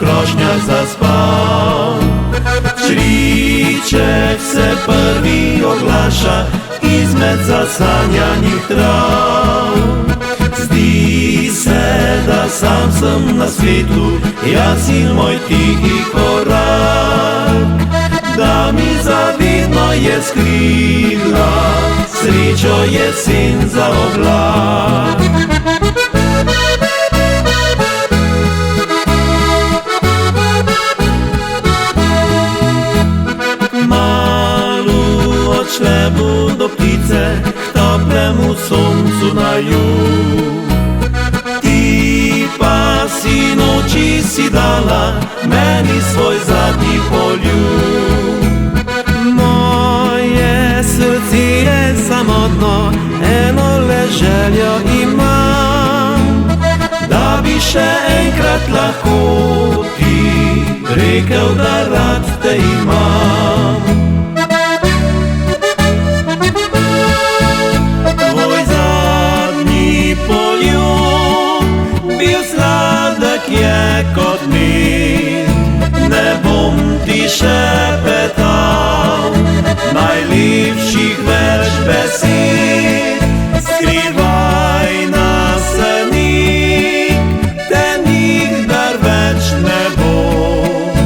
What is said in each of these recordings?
krošnjah zaspal. Čriček se prvi oglaša izmed zasanjanih trav. Zdi se, da sam sem na svetu, jaz in moj tihi korak. Da mi zavidno je skrila, srečo jesen za oblak. Odšle bodo ptice k toplemu soncu na jug. Ti pa sinoči si dala meni svoj zadnji poljub. Moje srce je samotno, eno le željo imam, da bi še enkrat lahko ti rekel, da rad te imam. Je kot mir, ne bom ti šepetal najlepših več besed. Skrivaj nasenik, te nikdar več ne bom.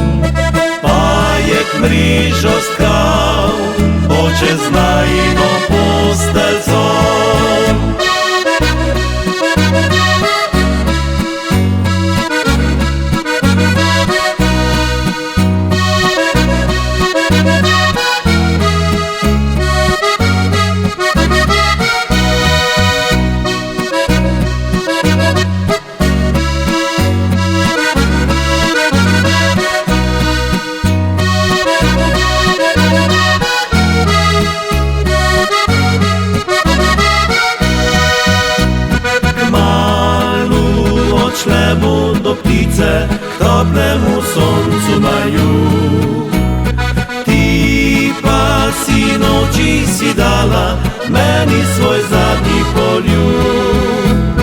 Pajek mrežo stkal, bo čez najino posteljco. Odšle bodo ptice k toplemu soncu na jug. Ti pa sinoči si dala meni svoj zadnji poljub.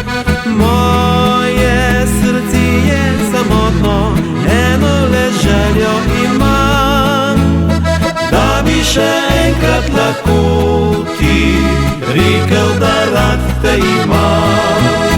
Moje srce je samotno, eno le željo imam, da bi še enkrat lahko ti rekel, da rad te imam.